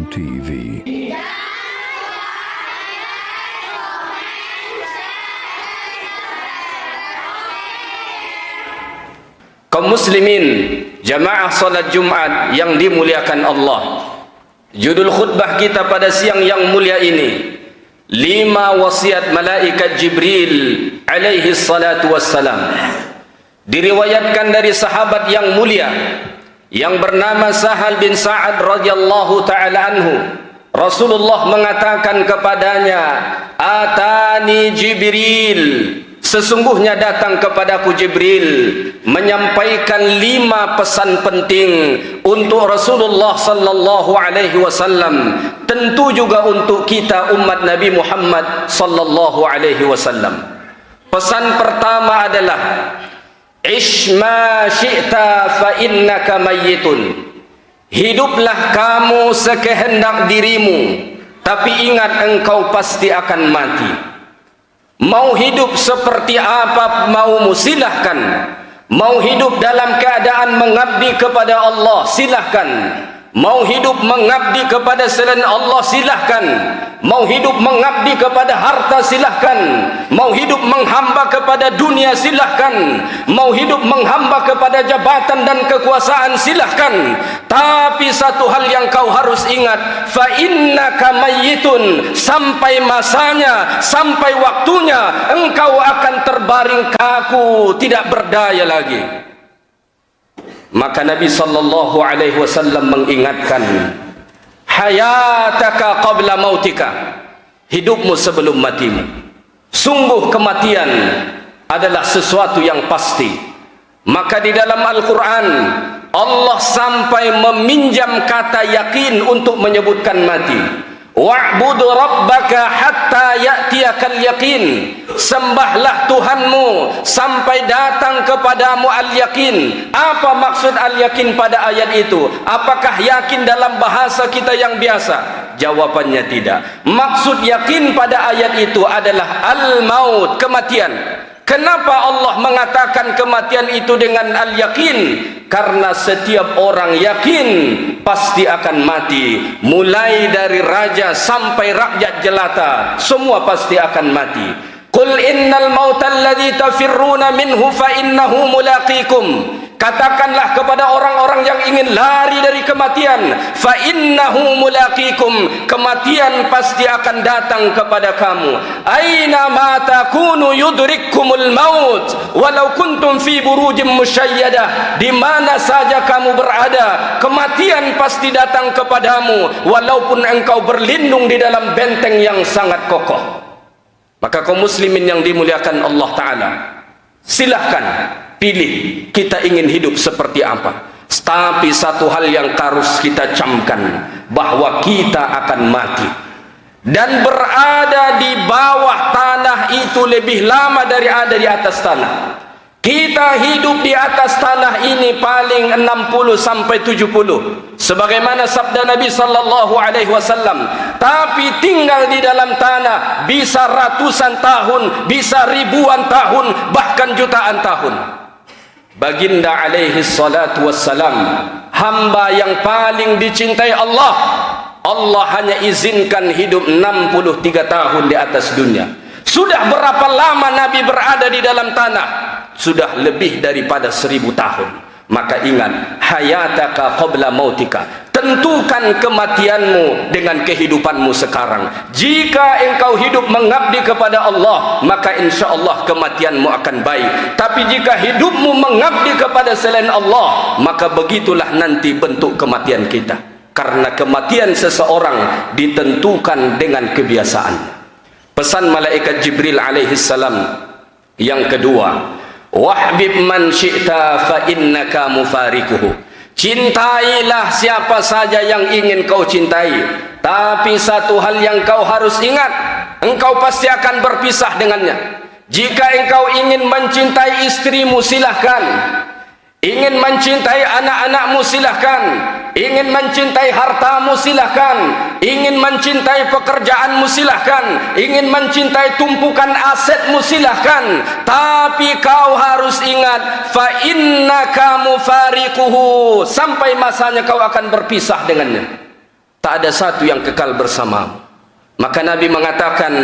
Islam TV. Kaum muslimin, jamaah salat Jumat yang dimuliakan Allah. Judul khutbah kita pada siang yang mulia ini, 5 wasiat malaikat Jibril alaihi salatu wassalam. Diriwayatkan dari sahabat yang mulia yang bernama Sahal bin Sa'ad radhiyallahu ta'ala anhu. Rasulullah mengatakan kepadanya, "Atani Jibril." Sesungguhnya datang kepadaku Jibril menyampaikan 5 pesan penting untuk Rasulullah sallallahu alaihi wasallam, tentu juga untuk kita umat Nabi Muhammad sallallahu alaihi wasallam. Pesan pertama adalah ish ma syi'ta fa innaka mayyitun. Hiduplah kamu sekehendak dirimu, tapi ingat engkau pasti akan mati. Mau hidup seperti apa maumu silahkan. Mau hidup dalam keadaan mengabdi kepada Allah silahkan. Mau hidup mengabdi kepada selain Allah silahkan. Mau hidup mengabdi kepada harta silahkan. Mau hidup menghamba kepada dunia silahkan. Mau hidup menghamba kepada jabatan dan kekuasaan silahkan. Tapi satu hal yang kau harus ingat, fa innaka mayyitun. Sampai masanya, sampai waktunya, engkau akan terbaring kaku, tidak berdaya lagi. Maka Nabi sallallahu alaihi wasallam mengingatkan, hayataka qabla mautika. Hidupmu sebelum matimu. Sungguh kematian adalah sesuatu yang pasti. Maka di dalam Al-Quran Allah sampai meminjam kata yakin untuk menyebutkan mati. Wa'bud rabbaka hatta ya'tiyakal yakin. Sembahlah Tuhanmu sampai datang kepadamu al-yakin. Apa maksud al-yakin pada ayat itu? Apakah yakin dalam bahasa kita yang biasa? Jawabannya tidak. Maksud yakin pada ayat itu adalah al-maut, kematian. Kenapa Allah mengatakan kematian itu dengan al-yakin? Karena setiap orang yakin pasti akan mati. Mulai dari raja sampai rakyat jelata, semua pasti akan mati. Qul innal mautal ladzi tafirruna minhu fa innahu mulaqikum. Katakanlah kepada orang-orang yang ingin lari dari kematian, fa innahu mulaqikum. Kematian pasti akan datang kepada kamu. Aina ma takunu yudrikkumul maut walau kuntum fi burujin musyayyadah. Di mana saja kamu berada, kematian pasti datang kepadamu walaupun engkau berlindung di dalam benteng yang sangat kokoh. Maka kaum muslimin yang dimuliakan Allah Ta'ala, silahkan pilih kita ingin hidup seperti apa. Tapi satu hal yang harus kita camkan, bahwa kita akan mati. Dan berada di bawah tanah itu lebih lama dari ada di atas tanah. Kita hidup di atas tanah ini paling 60 sampai 70. Sebagaimana sabda Nabi sallallahu alaihi wasallam. Tapi tinggal di dalam tanah bisa ratusan tahun, bisa ribuan tahun, bahkan jutaan tahun. Baginda alaihi salatu wassalam, hamba yang paling dicintai Allah. Allah hanya izinkan hidup 63 tahun di atas dunia. Sudah berapa lama Nabi berada di dalam tanah? Sudah lebih daripada 1000 tahun. Maka ingat, hayataka qabla mautika. Tentukan kematianmu dengan kehidupanmu sekarang. Jika engkau hidup mengabdi kepada Allah, maka insya Allah kematianmu akan baik. Tapi jika hidupmu mengabdi kepada selain Allah, maka begitulah nanti bentuk kematian kita. Karena kematian seseorang ditentukan dengan kebiasaan. Pesan malaikat Jibril alaihi salam yang kedua, wahbib man syi'ta fa innaka mufarikuhu. Cintailah siapa saja yang ingin kau cintai, tapi satu hal yang kau harus ingat, engkau pasti akan berpisah dengannya. Jika engkau ingin mencintai istrimu silahkan, ingin mencintai anak-anakmu silahkan, ingin mencintai hartamu silahkan, ingin mencintai pekerjaanmu silahkan, ingin mencintai tumpukan asetmu silahkan. Tapi kau harus ingat, fa innaka mufariquhu, sampai masanya kau akan berpisah dengannya. tak ada satu yang kekal bersamamu. Maka Nabi mengatakan,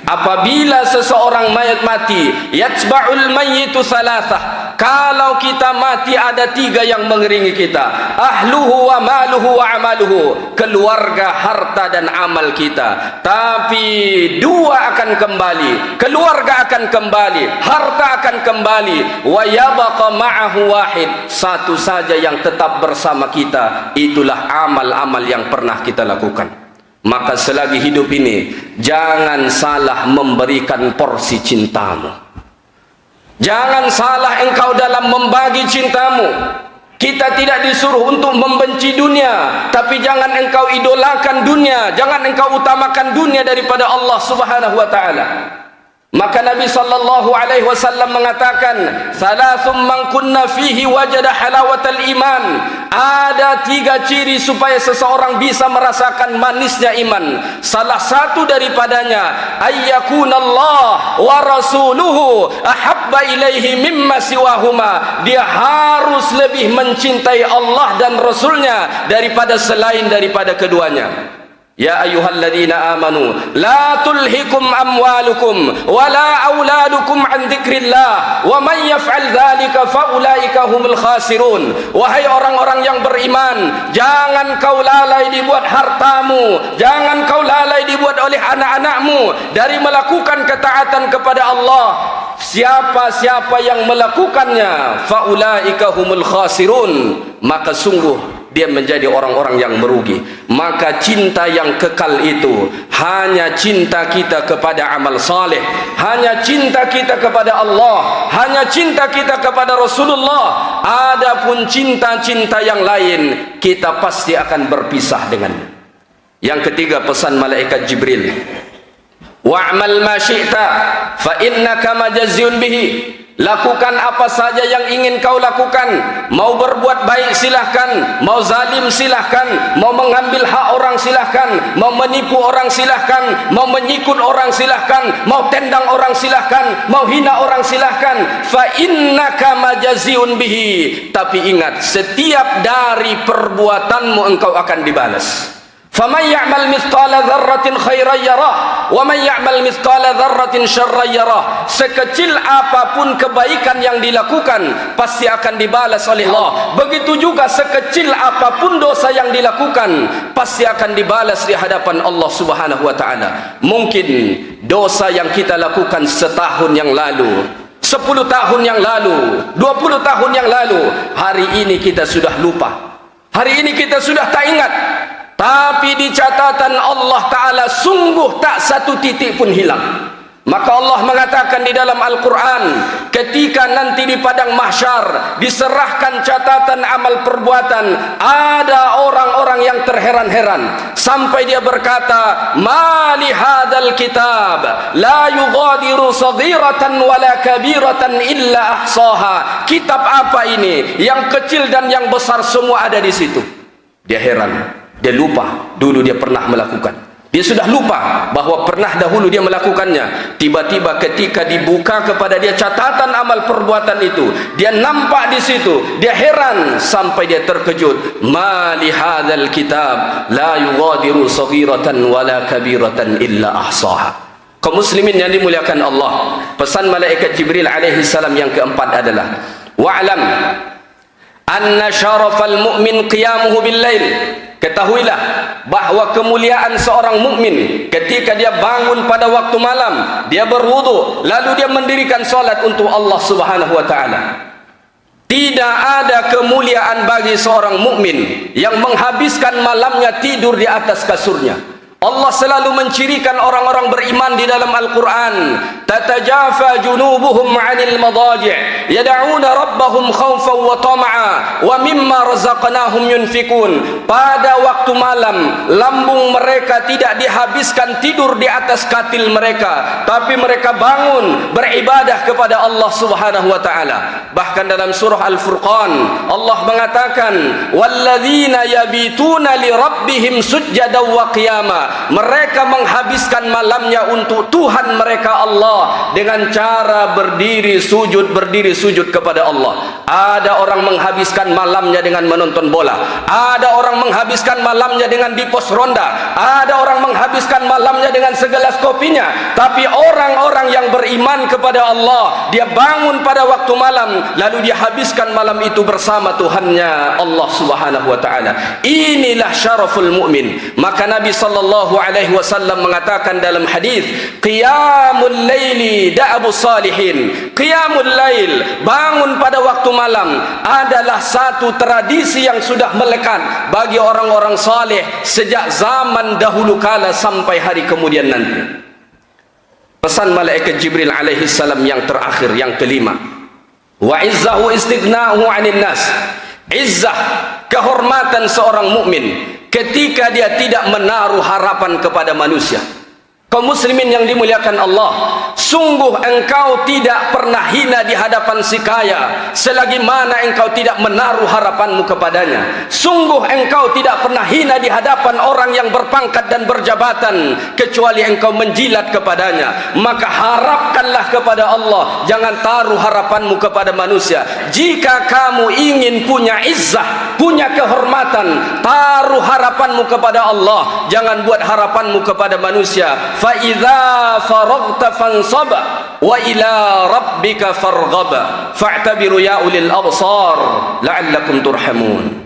apabila seseorang mayat mati, yatba'ul mayyitu thalathah, kalau kita mati ada 3 yang mengiringi kita, ahluhu wa maluhu wa amaluhu, keluarga, harta dan amal kita. Tapi 2 akan kembali, keluarga akan kembali, harta akan kembali, wa yabqa ma'ahu wahid, satu saja yang tetap bersama kita, itulah amal-amal yang pernah kita lakukan. Maka selagi hidup ini, jangan salah memberikan porsi cintamu. Jangan salah engkau dalam membagi cintamu. Kita tidak disuruh untuk membenci dunia, tapi jangan engkau idolakan dunia, jangan engkau utamakan dunia daripada Allah Subhanahu wa taala. Maka Nabi sallallahu alaihi wasallam mengatakan, "Thalathum man kunna fihi wajada halawatal iman." Ada 3 ciri supaya seseorang bisa merasakan manisnya iman. Salah satu daripadanya, ayyakunallah wa rasuluhu ahabba ilaihi mimma siwahuma. Dia harus lebih mencintai Allah dan Rasulnya daripada selain daripada keduanya. Ya ayyuhalladzina amanu la tulhikum amwalukum wala auladukum an dzikrillah wa man yaf'al dzalika faulaika humul khasirun. Wahai orang-orang yang beriman, jangan kau lalai dibuat hartamu, jangan kau lalai dibuat oleh anak-anakmu dari melakukan ketaatan kepada Allah. Siapa-siapa yang melakukannya, faulaika humul khasirun, maka sungguh dia menjadi orang-orang yang merugi. Maka cinta yang kekal itu hanya cinta kita kepada amal saleh, hanya cinta kita kepada Allah, hanya cinta kita kepada Rasulullah. Adapun cinta-cinta yang lain, kita pasti akan berpisah dengannya. Yang ketiga, pesan malaikat Jibril, wa'mal ma syi'ta fa innaka majaziyun bihi. Lakukan apa saja yang ingin kau lakukan. Mau berbuat baik silahkan, mau zalim silahkan, mau mengambil hak orang silahkan, mau menipu orang silahkan, mau menyikut orang silahkan, mau tendang orang silahkan, mau hina orang silahkan. Fa innaka majaziyun bihi. Tapi ingat, setiap dari perbuatanmu engkau akan dibalas. Faman ya'mal mithqala dzarratin khairan yarah wa man ya'mal mithqala dzarratin syarran yarah. Sekecil apapun kebaikan yang dilakukan pasti akan dibalas oleh Allah. Begitu juga sekecil apapun dosa yang dilakukan pasti akan dibalas di hadapan Allah Subhanahu wa taala. Mungkin dosa yang kita lakukan setahun yang lalu, 10 tahun yang lalu, 20 tahun yang lalu, hari ini kita sudah lupa. Hari ini kita sudah tak ingat. Tapi di catatan Allah Ta'ala sungguh tak satu titik pun hilang. Maka Allah mengatakan di dalam Al-Quran, ketika nanti di padang mahsyar diserahkan catatan amal perbuatan, ada orang-orang yang terheran-heran sampai dia berkata, ma li hadzal kitab la yughadiru saghiratan wala kabiratan illa ahsaha. Kitab apa ini? Yang kecil dan yang besar semua ada di situ. Dia heran. Dia lupa dulu dia pernah melakukan. Dia sudah lupa bahwa pernah dahulu dia melakukannya. Tiba-tiba ketika dibuka kepada dia catatan amal perbuatan itu, dia nampak di situ, dia heran sampai dia terkejut. Ma li hadzal kitab la yughadiru saghiratan wala kabiratan illa ahsaha. Kaum muslimin yang dimuliakan Allah, pesan malaikat Jibril alaihi salam yang keempat adalah, wa'lam anna syarafal mu'min qiyamuhu bil lail. Ketahuilah bahawa kemuliaan seorang mukmin ketika dia bangun pada waktu malam, dia berwudu, lalu dia mendirikan salat untuk Allah Subhanahu wa taala. Tidak ada kemuliaan bagi seorang mukmin yang menghabiskan malamnya tidur di atas kasurnya. Allah selalu mencirikan orang-orang beriman di dalam Al-Quran, tatajafa junubuhum 'anil madaji' yad'una rabbahum khawfan wa tama'a wa mimma razaqnahum yunfikun. Pada waktu malam, lambung mereka tidak dihabiskan tidur di atas katil mereka, tapi mereka bangun beribadah kepada Allah Subhanahu wa taala. Bahkan dalam surah Al-Furqan Allah mengatakan, walladzina yabituna li rabbihim sujjadan wa qiyama. mereka. Mereka menghabiskan malamnya untuk Tuhan mereka Allah dengan cara berdiri sujud kepada Allah. Ada orang menghabiskan malamnya dengan menonton bola. Ada orang menghabiskan malamnya dengan di pos ronda. Ada orang menghabiskan malamnya dengan segelas kopinya. Tapi orang-orang yang beriman kepada Allah, dia bangun pada waktu malam, lalu dia habiskan malam itu bersama Tuhannya Allah Subhanahu wa taala. Inilah syaraful mukmin. Maka Nabi sallallahu alaihi wasallam mengatakan dalam hadis, qiyamul laili da'abus salihin. Qiyamul lail, bangun pada waktu malam, adalah satu tradisi yang sudah melekat bagi orang-orang saleh sejak zaman dahulu kala sampai hari kemudian nanti. Pesan malaikat Jibril alaihi salam yang terakhir, yang kelima, wa izzahu istighna'uhu 'anil nas. Izzah, kehormatan seorang mukmin ketika dia tidak menaruh harapan kepada manusia. Kaum muslimin yang dimuliakan Allah, sungguh engkau tidak pernah hina di hadapan si kaya selagi mana engkau tidak menaruh harapanmu kepadanya. Sungguh engkau tidak pernah hina di hadapan orang yang berpangkat dan berjabatan kecuali engkau menjilat kepadanya. Maka harapkanlah kepada Allah, jangan taruh harapanmu kepada manusia. Jika kamu ingin punya izzah, punya kehormatan, taruh harapanmu kepada Allah, jangan buat harapanmu kepada manusia. Fa idza faragta fansab wa ila rabbika farghab fa'tabiru ya ulil absar la'allakum turhamun.